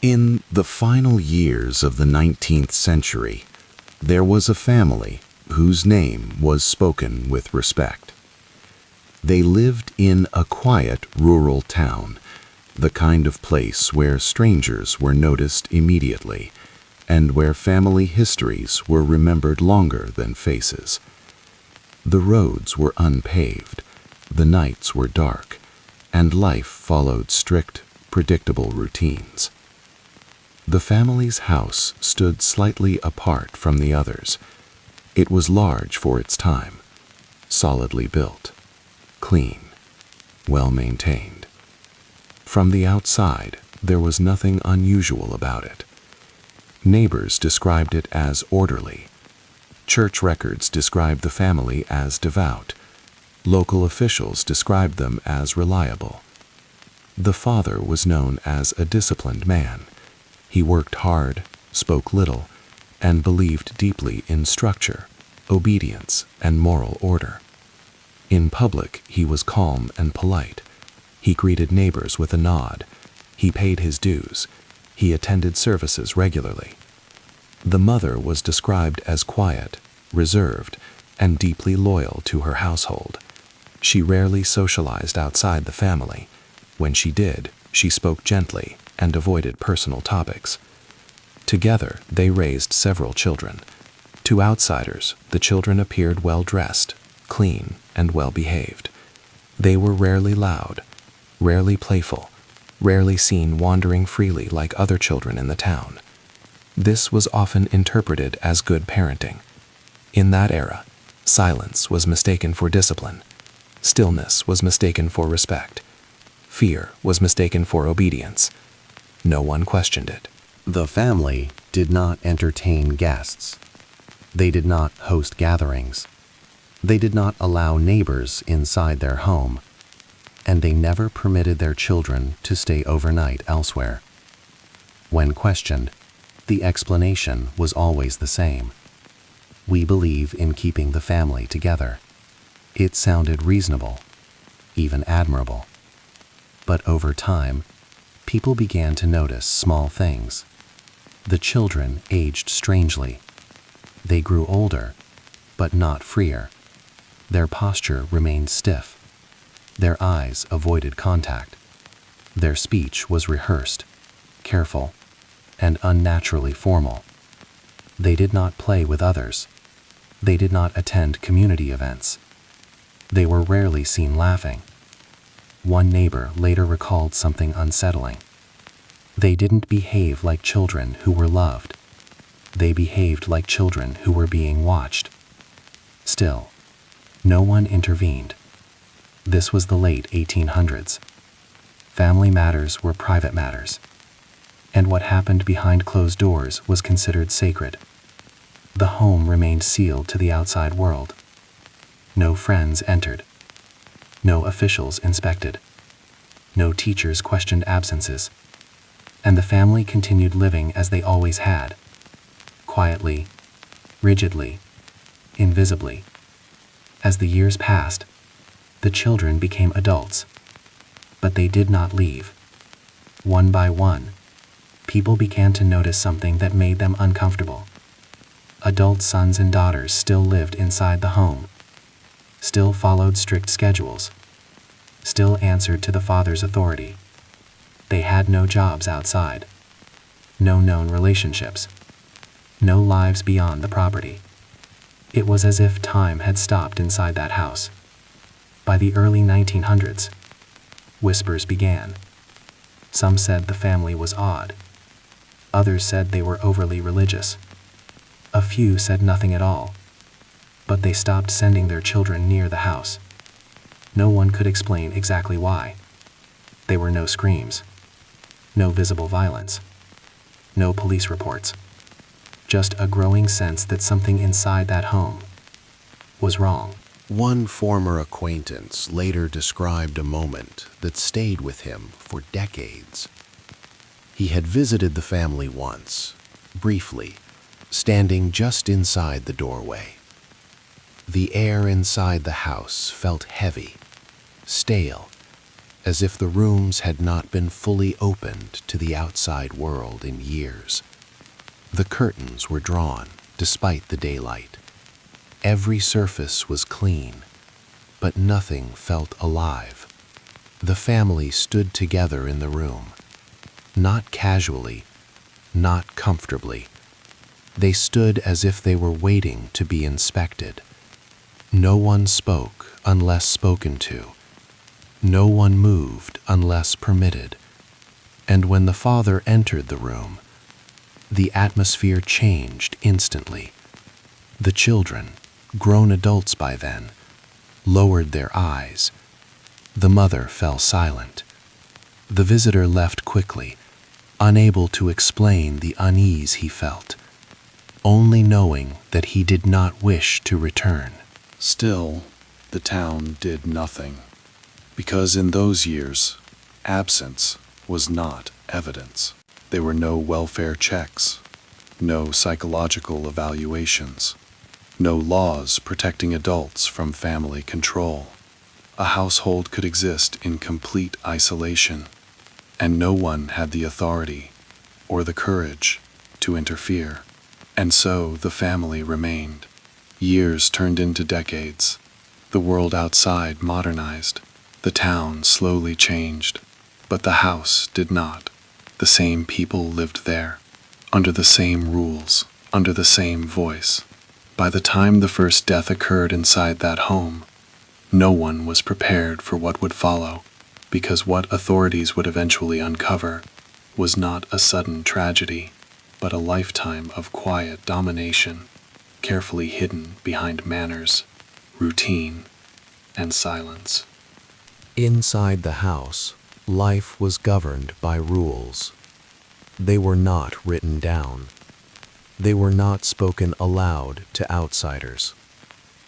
In the final years of the 19th century, there was a family whose name was spoken with respect. They lived in a quiet rural town, the kind of place where strangers were noticed immediately, and where family histories were remembered longer than faces. The roads were unpaved, the nights were dark, and life followed strict, predictable routines. The family's house stood slightly apart from the others. It was large for its time, solidly built, clean, well-maintained. From the outside, there was nothing unusual about it. Neighbors described it as orderly. Church records described the family as devout. Local officials described them as reliable. The father was known as a disciplined man. He worked hard, spoke little, and believed deeply in structure, obedience, and moral order. In public, he was calm and polite. He greeted neighbors with a nod. He paid his dues. He attended services regularly. The mother was described as quiet, reserved, and deeply loyal to her household. She rarely socialized outside the family. When she did, she spoke gently and avoided personal topics. Together, they raised several children. To outsiders, the children appeared well-dressed, clean, and well-behaved. They were rarely loud, rarely playful, rarely seen wandering freely like other children in the town. This was often interpreted as good parenting. In that era, silence was mistaken for discipline. Stillness was mistaken for respect. Fear was mistaken for obedience. No one questioned it. The family did not entertain guests. They did not host gatherings. They did not allow neighbors inside their home. And they never permitted their children to stay overnight elsewhere. When questioned, the explanation was always the same. We believe in keeping the family together. It sounded reasonable, even admirable. But over time, people began to notice small things. The children aged strangely. They grew older, but not freer. Their posture remained stiff. Their eyes avoided contact. Their speech was rehearsed, careful, and unnaturally formal. They did not play with others. They did not attend community events. They were rarely seen laughing. One neighbor later recalled something unsettling. They didn't behave like children who were loved. They behaved like children who were being watched. Still, no one intervened. This was the late 1800s. Family matters were private matters, and what happened behind closed doors was considered sacred. The home remained sealed to the outside world. No friends entered. No officials inspected. No teachers questioned absences. And the family continued living as they always had, quietly, rigidly, invisibly. As the years passed, the children became adults, but they did not leave. One by one, people began to notice something that made them uncomfortable. Adult sons and daughters still lived inside the home, still followed strict schedules, still answered to the father's authority. They had no jobs outside, no known relationships, no lives beyond the property. It was as if time had stopped inside that house. By the early 1900s, whispers began. Some said the family was odd. Others said they were overly religious. A few said nothing at all, but they stopped sending their children near the house. No one could explain exactly why. There were no screams, no visible violence, no police reports. Just a growing sense that something inside that home was wrong. One former acquaintance later described a moment that stayed with him for decades. He had visited the family once, briefly, standing just inside the doorway. The air inside the house felt heavy, stale, as if the rooms had not been fully opened to the outside world in years. The curtains were drawn, despite the daylight. Every surface was clean, but nothing felt alive. The family stood together in the room, not casually, not comfortably. They stood as if they were waiting to be inspected. No one spoke unless spoken to. No one moved unless permitted. And when the father entered the room, the atmosphere changed instantly. The children, grown adults by then, lowered their eyes. The mother fell silent. The visitor left quickly, unable to explain the unease he felt, only knowing that he did not wish to return. Still, the town did nothing, because in those years, absence was not evidence. There were no welfare checks, no psychological evaluations, no laws protecting adults from family control. A household could exist in complete isolation, and no one had the authority or the courage to interfere. And so the family remained. Years turned into decades. The world outside modernized. The town slowly changed, but the house did not. The same people lived there, under the same rules, under the same voice. By the time the first death occurred inside that home, no one was prepared for what would follow, because what authorities would eventually uncover was not a sudden tragedy, but a lifetime of quiet domination, carefully hidden behind manners, routine, and silence. Inside the house, life was governed by rules. They were not written down. They were not spoken aloud to outsiders,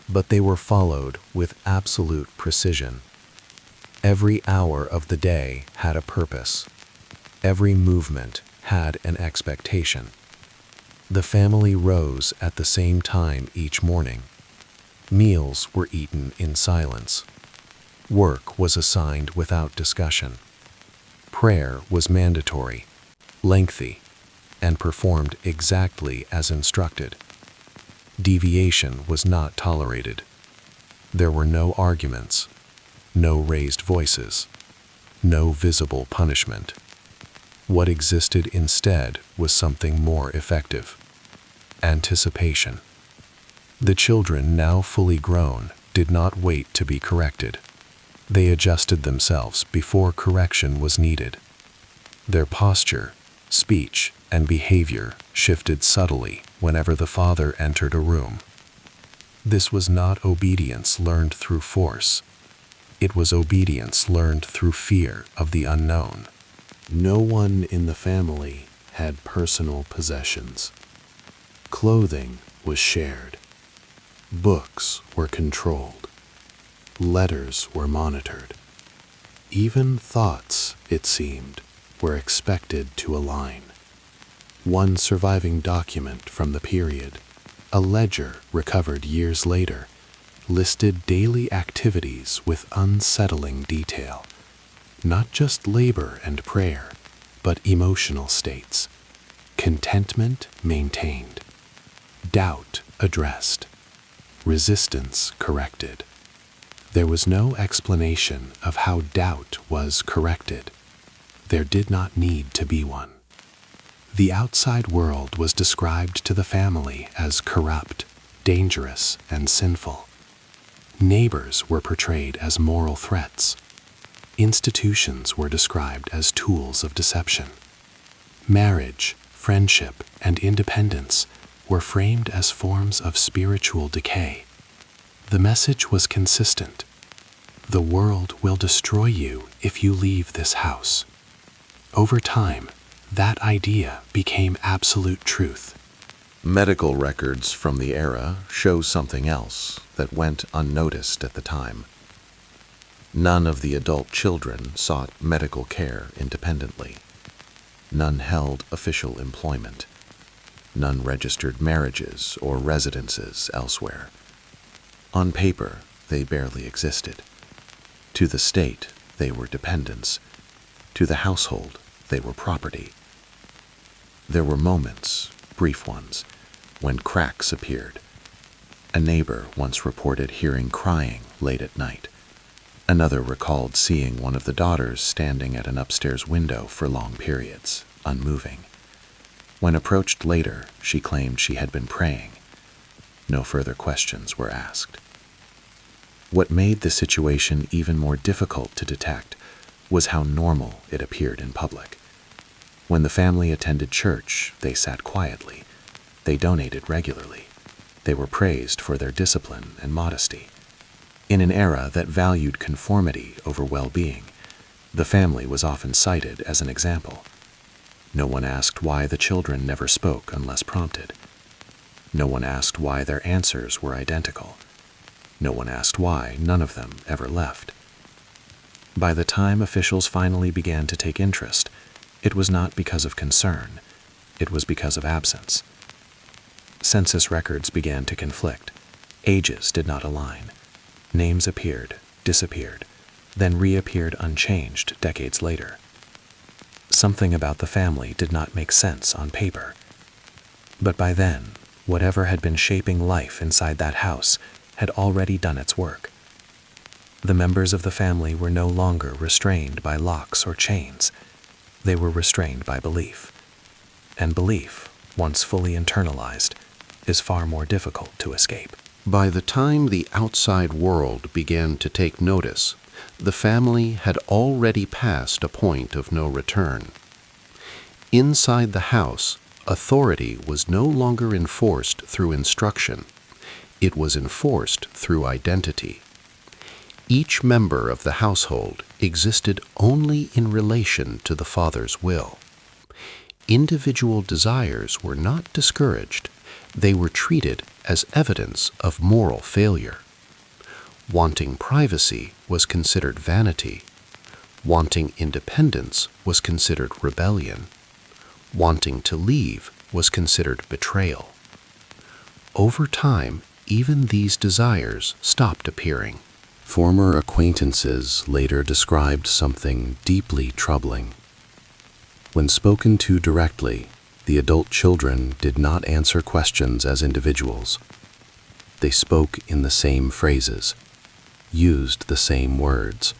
but they were followed with absolute precision. Every hour of the day had a purpose. Every movement had an expectation. The family rose at the same time each morning. Meals were eaten in silence. Work was assigned without discussion. Prayer was mandatory, lengthy, and performed exactly as instructed. Deviation was not tolerated. There were no arguments, no raised voices, no visible punishment. What existed instead was something more effective: anticipation. The children, now fully grown, did not wait to be corrected. They adjusted themselves before correction was needed. Their posture, speech, and behavior shifted subtly whenever the father entered a room. This was not obedience learned through force. It was obedience learned through fear of the unknown. No one in the family had personal possessions. Clothing was shared. Books were controlled. Letters were monitored. Even thoughts, it seemed, were expected to align. One surviving document from the period, a ledger recovered years later, listed daily activities with unsettling detail. Not just labor and prayer, but emotional states. Contentment maintained. Doubt addressed. Resistance corrected. There was no explanation of how doubt was corrected. There did not need to be one. The outside world was described to the family as corrupt, dangerous, and sinful. Neighbors were portrayed as moral threats. Institutions were described as tools of deception. Marriage, friendship, and independence were framed as forms of spiritual decay. The message was consistent: the world will destroy you if you leave this house. Over time, that idea became absolute truth. Medical records from the era show something else that went unnoticed at the time. None of the adult children sought medical care independently. None held official employment. None registered marriages or residences elsewhere. On paper, they barely existed. To the state, they were dependents. To the household, they were property. There were moments, brief ones, when cracks appeared. A neighbor once reported hearing crying late at night. Another recalled seeing one of the daughters standing at an upstairs window for long periods, unmoving. When approached later, she claimed she had been praying. No further questions were asked. What made the situation even more difficult to detect was how normal it appeared in public. When the family attended church, they sat quietly. They donated regularly. They were praised for their discipline and modesty. In an era that valued conformity over well-being, the family was often cited as an example. No one asked why the children never spoke unless prompted. No one asked why their answers were identical. No one asked why none of them ever left. By the time officials finally began to take interest, it was not because of concern, it was because of absence. Census records began to conflict. Ages did not align. Names appeared, disappeared, then reappeared unchanged decades later. Something about the family did not make sense on paper. But by then, whatever had been shaping life inside that house had already done its work. The members of the family were no longer restrained by locks or chains. They were restrained by belief. And belief, once fully internalized, is far more difficult to escape. By the time the outside world began to take notice, the family had already passed a point of no return. Inside the house, authority was no longer enforced through instruction. It was enforced through identity. Each member of the household existed only in relation to the father's will. Individual desires were not discouraged. They were treated as evidence of moral failure. Wanting privacy was considered vanity. Wanting independence was considered rebellion. Wanting to leave was considered betrayal. Over time, even these desires stopped appearing. Former acquaintances later described something deeply troubling. When spoken to directly, the adult children did not answer questions as individuals. They spoke in the same phrases, used the same words,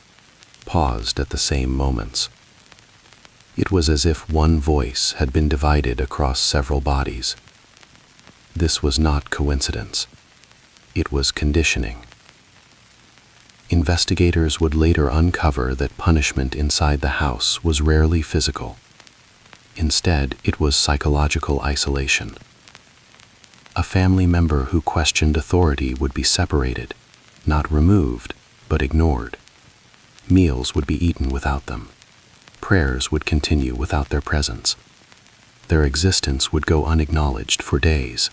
paused at the same moments. It was as if one voice had been divided across several bodies. This was not coincidence. It was conditioning. Investigators would later uncover that punishment inside the house was rarely physical. Instead, it was psychological isolation. A family member who questioned authority would be separated, not removed, but ignored. Meals would be eaten without them. Prayers would continue without their presence. Their existence would go unacknowledged for days.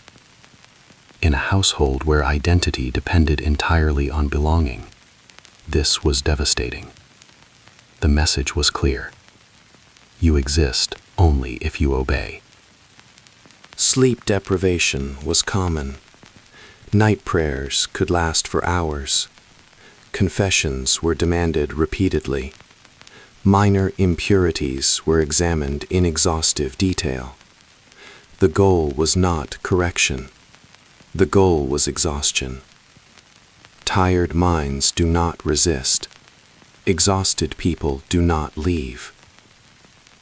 In a household where identity depended entirely on belonging, this was devastating. The message was clear. You exist only if you obey. Sleep deprivation was common. Night prayers could last for hours. Confessions were demanded repeatedly. Minor impurities were examined in exhaustive detail. The goal was not correction. The goal was exhaustion. Tired minds do not resist. Exhausted people do not leave.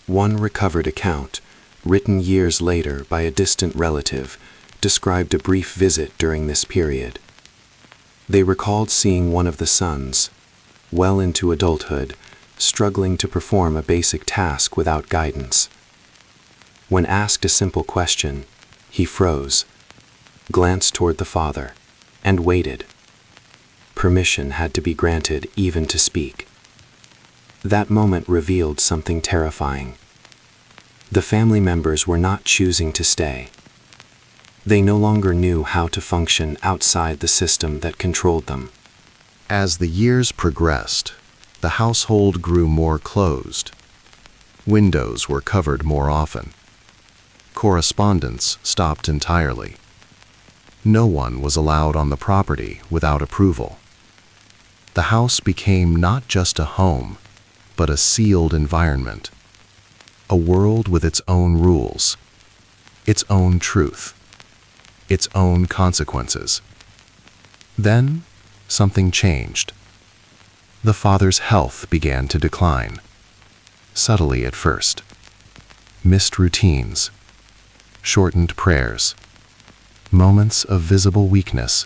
One recovered account, written years later by a distant relative, described a brief visit during this period. They recalled seeing one of the sons, well into adulthood, struggling to perform a basic task without guidance. When asked a simple question, he froze, glanced toward the father, and waited. Permission had to be granted even to speak. That moment revealed something terrifying. The family members were not choosing to stay. They no longer knew how to function outside the system that controlled them. As the years progressed, the household grew more closed. Windows were covered more often. Correspondence stopped entirely. No one was allowed on the property without approval. The house became not just a home, but a sealed environment. A world with its own rules, its own truth, its own consequences. Then, something changed. The father's health began to decline, subtly at first. Missed routines, shortened prayers, moments of visible weakness.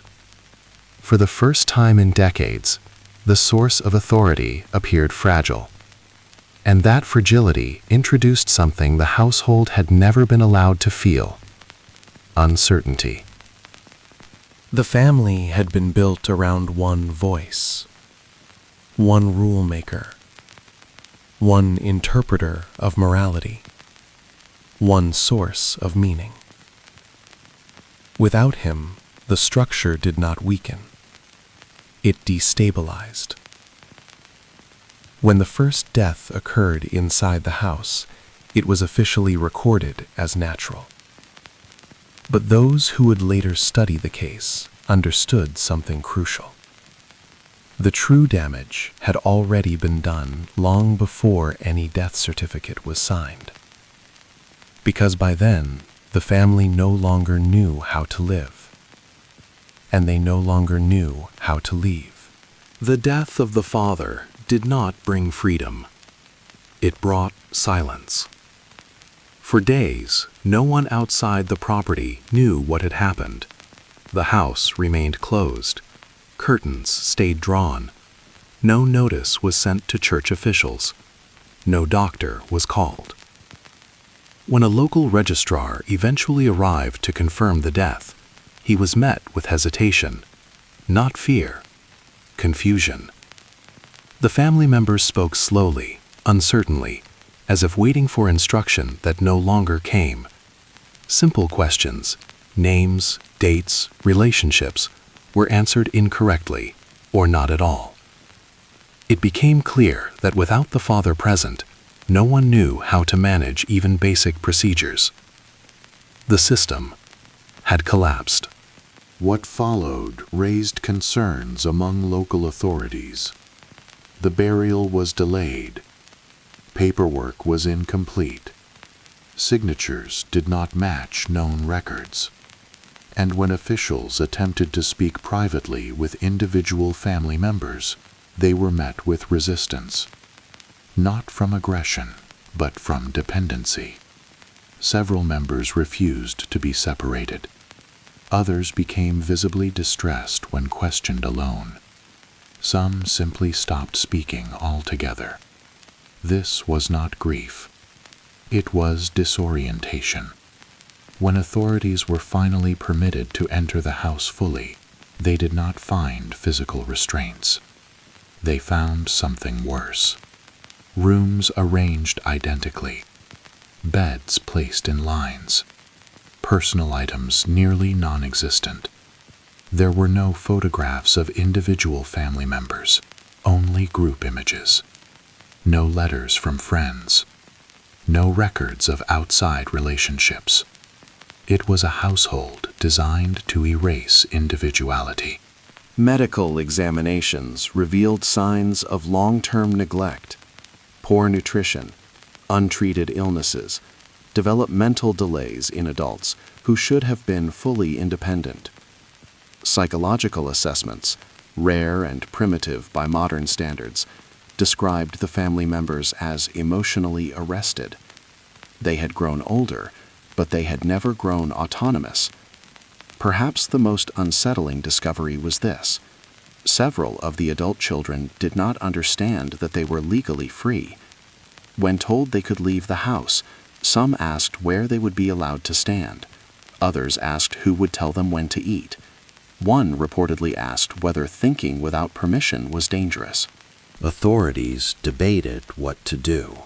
For the first time in decades, the source of authority appeared fragile. And that fragility introduced something the household had never been allowed to feel: uncertainty. The family had been built around one voice, one rule maker, one interpreter of morality, one source of meaning. Without him, the structure did not weaken. It destabilized. When the first death occurred inside the house, it was officially recorded as natural. But those who would later study the case understood something crucial. The true damage had already been done long before any death certificate was signed. Because by then, the family no longer knew how to live, and they no longer knew how to leave. The death of the father did not bring freedom. It brought silence. For days, no one outside the property knew what had happened. The house remained closed. Curtains stayed drawn. No notice was sent to church officials. No doctor was called. When a local registrar eventually arrived to confirm the death, he was met with hesitation, not fear, confusion. The family members spoke slowly, uncertainly, as if waiting for instruction that no longer came. Simple questions, names, dates, relationships, were answered incorrectly or not at all. It became clear that without the father present, no one knew how to manage even basic procedures. The system had collapsed. What followed raised concerns among local authorities. The burial was delayed. Paperwork was incomplete. Signatures did not match known records. And when officials attempted to speak privately with individual family members, they were met with resistance. Not from aggression, but from dependency. Several members refused to be separated. Others became visibly distressed when questioned alone. Some simply stopped speaking altogether. This was not grief. It was disorientation. When authorities were finally permitted to enter the house fully, they did not find physical restraints. They found something worse. Rooms arranged identically. Beds placed in lines. Personal items nearly non-existent. There were no photographs of individual family members, only group images. No letters from friends. No records of outside relationships. It was a household designed to erase individuality. Medical examinations revealed signs of long-term neglect, poor nutrition, untreated illnesses, developmental delays in adults who should have been fully independent. Psychological assessments, rare and primitive by modern standards, described the family members as emotionally arrested. They had grown older, but they had never grown autonomous. Perhaps the most unsettling discovery was this: several of the adult children did not understand that they were legally free. When told they could leave the house, some asked where they would be allowed to stand. Others asked who would tell them when to eat. One reportedly asked whether thinking without permission was dangerous. Authorities debated what to do.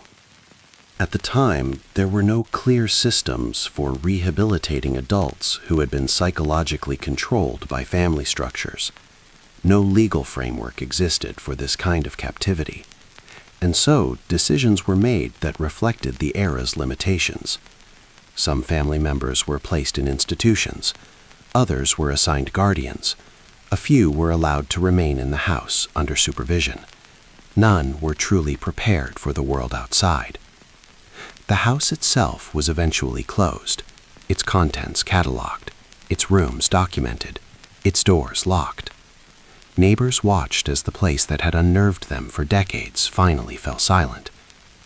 At the time, there were no clear systems for rehabilitating adults who had been psychologically controlled by family structures. No legal framework existed for this kind of captivity, and so decisions were made that reflected the era's limitations. Some family members were placed in institutions, others were assigned guardians, a few were allowed to remain in the house under supervision. None were truly prepared for the world outside. The house itself was eventually closed, its contents catalogued, its rooms documented, its doors locked. Neighbors watched as the place that had unnerved them for decades finally fell silent.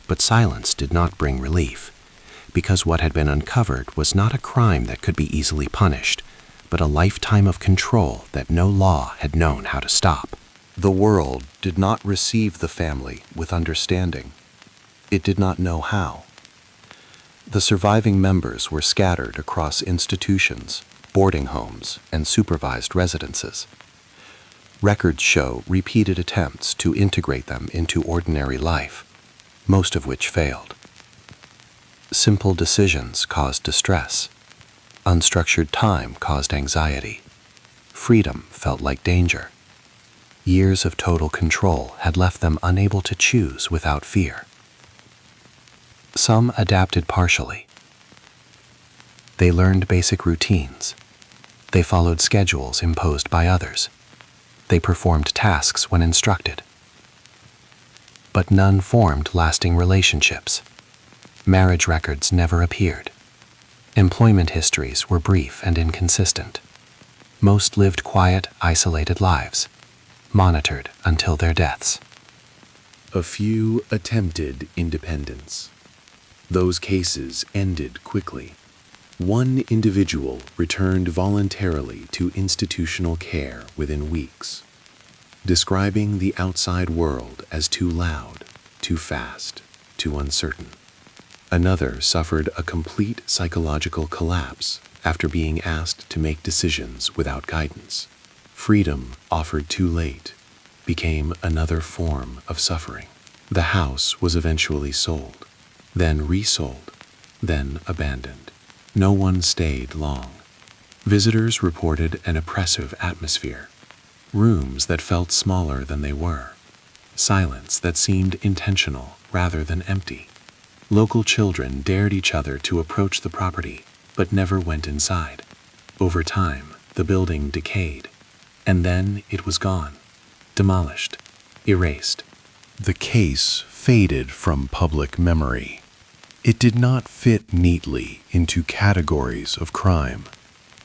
But silence did not bring relief, because what had been uncovered was not a crime that could be easily punished, but a lifetime of control that no law had known how to stop. The world did not receive the family with understanding. It did not know how. The surviving members were scattered across institutions, boarding homes, and supervised residences. Records show repeated attempts to integrate them into ordinary life, most of which failed. Simple decisions caused distress. Unstructured time caused anxiety. Freedom felt like danger. Years of total control had left them unable to choose without fear. Some adapted partially. They learned basic routines. They followed schedules imposed by others. They performed tasks when instructed. But none formed lasting relationships. Marriage records never appeared. Employment histories were brief and inconsistent. Most lived quiet, isolated lives, monitored until their deaths. A few attempted independence. Those cases ended quickly. One individual returned voluntarily to institutional care within weeks, describing the outside world as too loud, too fast, too uncertain. Another suffered a complete psychological collapse after being asked to make decisions without guidance. Freedom offered too late became another form of suffering. The house was eventually sold, then resold, then abandoned. No one stayed long. Visitors reported an oppressive atmosphere, rooms that felt smaller than they were, silence that seemed intentional rather than empty. Local children dared each other to approach the property, but never went inside. Over time, the building decayed, and then it was gone, demolished, erased. The case faded from public memory. It did not fit neatly into categories of crime.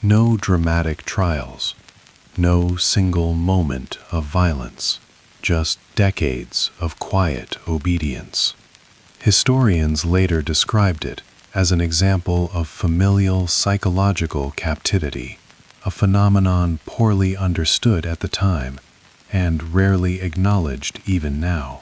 No dramatic trials, no single moment of violence, just decades of quiet obedience. Historians later described it as an example of familial psychological captivity, a phenomenon poorly understood at the time and rarely acknowledged even now.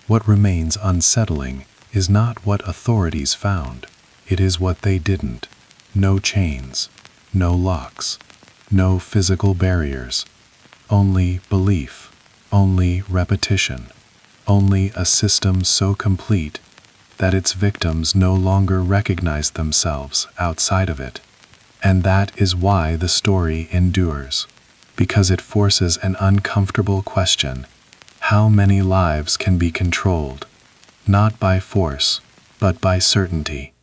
What remains unsettling is not what authorities found, it is what they didn't. No chains, no locks, no physical barriers, only belief, only repetition, only a system so complete that its victims no longer recognize themselves outside of it. And that is why the story endures, because it forces an uncomfortable question: how many lives can be controlled, not by force, but by certainty?